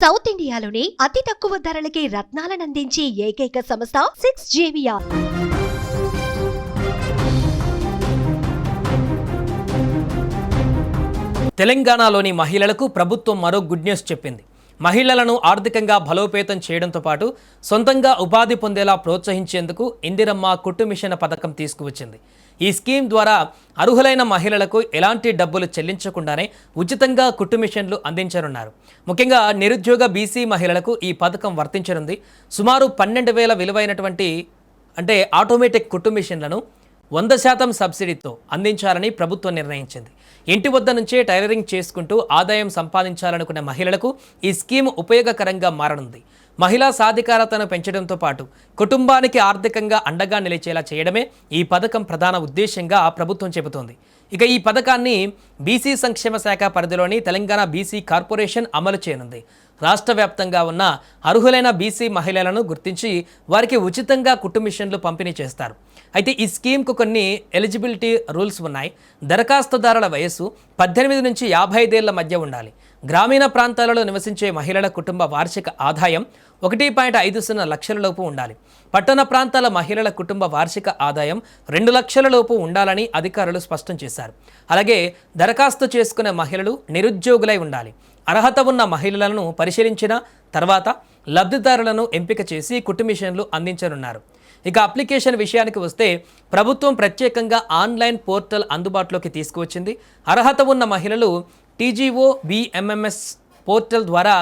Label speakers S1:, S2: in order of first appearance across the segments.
S1: South ఇండియాలోనే అతి తక్కువ ధరలకి రత్నాలనందించే ఏకైక సంస్థ 6JVR.
S2: తెలంగాణలోని మహిళలకు ప్రభుత్వం మరో గుడ్ న్యూస్ చెప్పింది. మహిళలను ఆర్థికంగా బలోపేతం చేయడంతో పాటు సొంతంగా ఉపాధి పొందేలా ప్రోత్సహించేందుకు ఇందిరమ్మ కుట్టు మిషన్ పథకం తీసుకువచ్చింది. ఈ స్కీమ్ ద్వారా అర్హులైన మహిళలకు ఎలాంటి డబ్బులు చెల్లించకుండానే ఉచితంగా కుట్టు మిషన్లు అందించనున్నారు. ముఖ్యంగా నిరుద్యోగ బీసీ మహిళలకు ఈ పథకం వర్తించనుంది. సుమారు 12,000 విలువైనటువంటి ఆటోమేటిక్ కుట్టు మిషన్లను 100% సబ్సిడీతో అందించాలని ప్రభుత్వం నిర్ణయించింది. ఇంటి వద్ద నుంచే టైలరింగ్ చేసుకుంటూ ఆదాయం సంపాదించాలనుకునే మహిళలకు ఈ స్కీమ్ ఉపయోగకరంగా మారనుంది. మహిళా సాధికారతను పెంచడంతో పాటు కుటుంబానికి ఆర్థికంగా అండగా నిలిచేలా చేయడమే ఈ పథకం ప్రధాన ఉద్దేశంగా ప్రభుత్వం చెబుతోంది. ఇక ఈ పథకాన్ని బీసీ సంక్షేమ శాఖ పరిధిలోని తెలంగాణ బీసీ కార్పొరేషన్ అమలు చేయనుంది. రాష్ట్ర వ్యాప్తంగా ఉన్న అర్హులైన బీసీ మహిళలను గుర్తించి వారికి ఉచితంగా కుట్టు మిషన్లు పంపిణీ చేస్తారు. అయితే ఈ స్కీమ్కు కొన్ని ఎలిజిబిలిటీ రూల్స్ ఉన్నాయి. దరఖాస్తుదారుల వయస్సు 18 నుంచి 55 ఏళ్ల మధ్య ఉండాలి. గ్రామీణ ప్రాంతాలలో నివసించే మహిళల కుటుంబ వార్షిక ఆదాయం 1.50 లక్షల లోపు ఉండాలి. పట్టణ ప్రాంతాల మహిళల కుటుంబ వార్షిక ఆదాయం 2 లక్షల లోపు ఉండాలని అధికారులు స్పష్టం చేశారు. అలాగే దరఖాస్తు చేసుకునే మహిళలు నిరుద్యోగులై ఉండాలి. అర్హత ఉన్న మహిళలను పరిశీలించిన తర్వాత లబ్ధిదారులను ఎంపిక చేసి కుట్టు మిషన్లు అందించనున్నారు. ఇక అప్లికేషన్ విషయానికి వస్తే ప్రభుత్వం ప్రత్యేకంగా ఆన్లైన్ పోర్టల్ అందుబాటులోకి తీసుకువచ్చింది. అర్హత ఉన్న మహిళలు TGO BMMS పోర్టల్ ద్వారా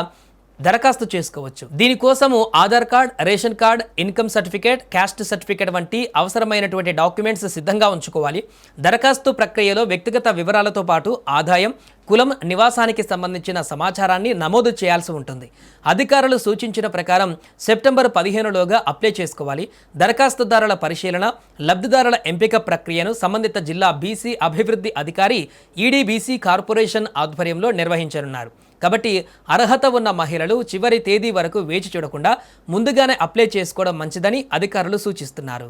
S2: దరఖాస్తు చేసుకోవచ్చు. దీనికోసము Aadhaar card, ration card, income certificate, caste certificate వంటి అవసరమైనటువంటి డాక్యుమెంట్స్ సిద్ధంగా ఉంచుకోవాలి. దరఖాస్తు ప్రక్రియలో వ్యక్తిగత వివరాలతో పాటు ఆదాయం, కులం, నివాసానికి సంబంధించిన సమాచారాన్ని నమోదు చేయాల్సి ఉంటుంది. అధికారులు సూచించిన ప్రకారం సెప్టెంబర్ 15లోగా అప్లై చేసుకోవాలి. దరఖాస్తుదారుల పరిశీలన, లబ్ధిదారుల ఎంపిక ప్రక్రియను సంబంధిత జిల్లా బీసీ అభివృద్ధి అధికారి ఈడీబీసీ కార్పొరేషన్ ఆధ్వర్యంలో నిర్వహించనున్నారు. కాబట్టి అర్హత ఉన్న మహిళలు చివరి తేదీ వరకు వేచి చూడకుండా ముందుగానే అప్లై చేసుకోవడం మంచిదని అధికారులు సూచిస్తున్నారు.